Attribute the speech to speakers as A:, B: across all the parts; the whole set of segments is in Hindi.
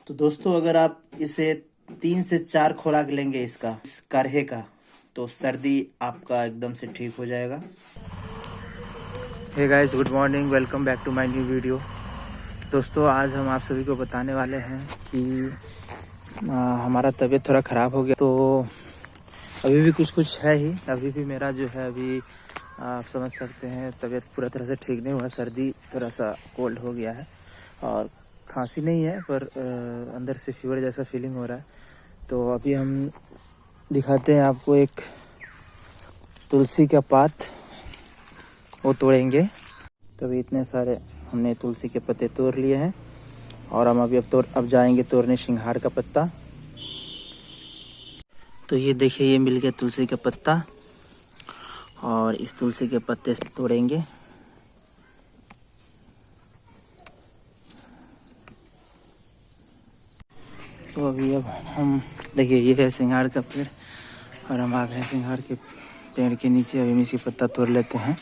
A: तो दोस्तों अगर आप इसे 3 से 4 खुराक लेंगे इस काढ़े का, तो सर्दी आपका एकदम से ठीक हो जाएगा। Hey guys, good morning, welcome back to my new video. दोस्तों आज हम आप सभी को बताने वाले हैं कि हमारा तबीयत थोड़ा ख़राब हो गया। तो अभी भी कुछ है ही, अभी भी मेरा जो है अभी आप समझ सकते हैं तबीयत पूरा तरह से ठीक नहीं हुआ। सर्दी थोड़ा सा कोल्ड हो गया है और खांसी नहीं है, पर अंदर से फीवर जैसा फीलिंग हो रहा है। तो अभी हम दिखाते हैं आपको एक तुलसी का पात, वो तोड़ेंगे। तो अभी इतने सारे हमने तुलसी के पत्ते तोड़ लिए हैं और हम अभी अब जाएंगे तोड़ने सिंघार का पत्ता। तो ये देखिए, ये मिल गया तुलसी का पत्ता और इस तुलसी के पत्ते से तोड़ेंगे। तो अभी अब हम देखिए, ये है सिंघार का पेड़ और हम आ गए सिंघार के पेड़ के नीचे। अभी हम इसी पत्ता तोड़ लेते हैं।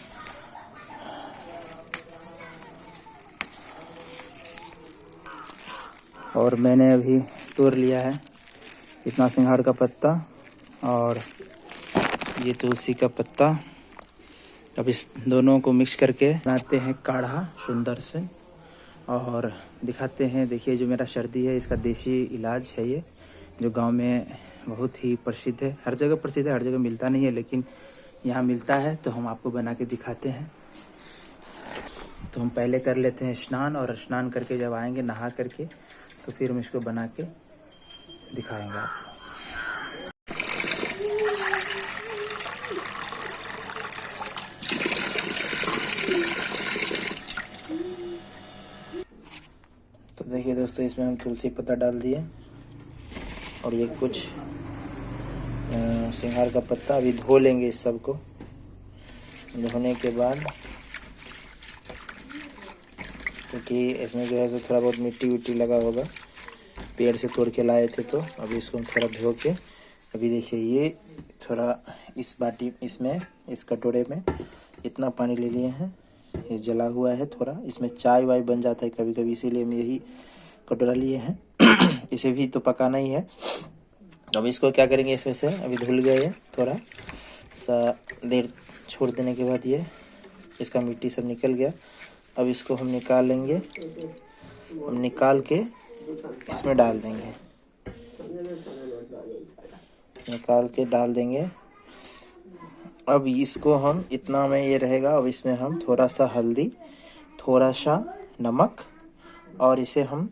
A: और मैंने अभी तोड़ लिया है इतना सिंघार का पत्ता और ये तुलसी का पत्ता। अब इस दोनों को मिक्स करके बनाते हैं काढ़ा सुंदर से और दिखाते हैं। देखिए, जो मेरा सर्दी है इसका देसी इलाज है ये, जो गांव में बहुत ही प्रसिद्ध है। हर जगह प्रसिद्ध है, हर जगह मिलता नहीं है, लेकिन यहाँ मिलता है। तो हम आपको बना के दिखाते हैं। तो हम पहले कर लेते हैं स्नान, और स्नान करके जब आएंगे नहा करके तो फिर हम इसको बना के दिखाएंगे आपको। तो देखिए दोस्तों, इसमें हम तुलसी पत्ता डाल दिए और ये कुछ सिंघार का पत्ता। अभी धो लेंगे इस सब को। धोने के बाद, क्योंकि इसमें जो है सो थोड़ा बहुत मिट्टी विट्टी लगा होगा, पेड़ से तोड़ के लाए थे। तो अभी इसको हम थोड़ा धो के, अभी देखिए ये थोड़ा इस बाटी इसमें इस कटोरे में इतना पानी ले लिए हैं। ये जला हुआ है थोड़ा, इसमें चाय वाय बन जाता है कभी कभी, इसीलिए हम यही कटोरा लिए हैं। इसे भी तो पकाना ही है। अब इसको क्या करेंगे, इसमें से अभी धुल गए, थोड़ा सा देर छोड़ देने के बाद ये इसका मिट्टी सब निकल गया। अब इसको हम निकाल लेंगे। हम निकाल के इसमें डाल देंगे, निकाल के डाल देंगे। अब इसको हम इतना में ये रहेगा। अब इसमें हम थोड़ा सा हल्दी, थोड़ा सा नमक और इसे हम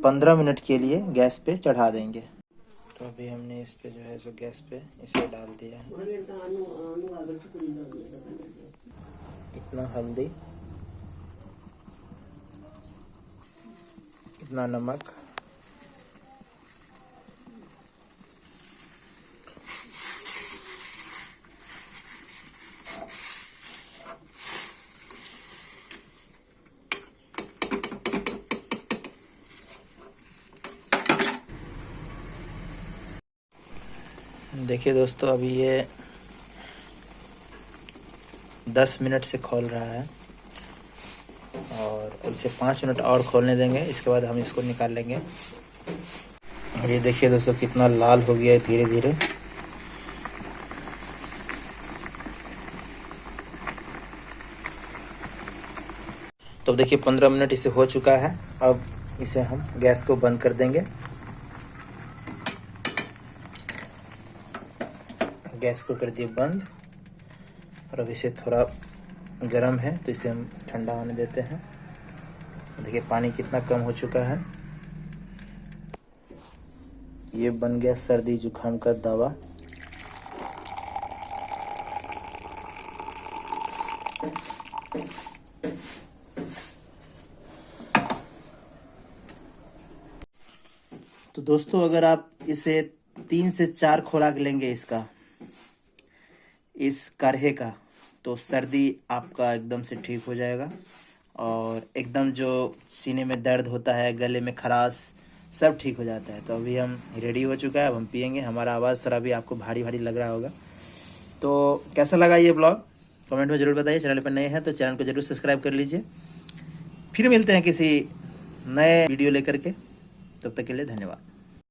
A: 15 मिनट के लिए गैस पे चढ़ा देंगे। तो अभी हमने इस पे जो है सो गैस पे इसे डाल दिया है। इतना हल्दी, इतना नमक, देखिए दोस्तों, अभी ये 10 मिनट से खोल रहा है और इसे 5 मिनट और खोलने देंगे। इसके बाद हम इसको निकाल लेंगे। और ये देखिए दोस्तों, कितना लाल हो गया है धीरे धीरे। तो देखिए 15 मिनट इसे हो चुका है। अब इसे हम गैस को बंद कर देंगे। गैस को कर दिए बंद और अब इसे थोड़ा गर्म है तो इसे हम ठंडा होने देते हैं। देखिए पानी कितना कम हो चुका है। ये बन गया सर्दी जुकाम का दवा। तो दोस्तों अगर आप इसे 3 से 4 खुराक लेंगे इस काढ़े का, तो सर्दी आपका एकदम से ठीक हो जाएगा। और एकदम जो सीने में दर्द होता है, गले में खराश, सब ठीक हो जाता है। तो अभी हम रेडी हो चुका है, अब हम पियेंगे। हमारा आवाज़ थोड़ा भी आपको भारी भारी लग रहा होगा। तो कैसा लगा ये ब्लॉग, कमेंट में ज़रूर बताइए। चैनल पर नए हैं तो चैनल को ज़रूर सब्सक्राइब कर लीजिए। फिर मिलते हैं किसी नए वीडियो लेकर के।
B: तब तक के लिए धन्यवाद।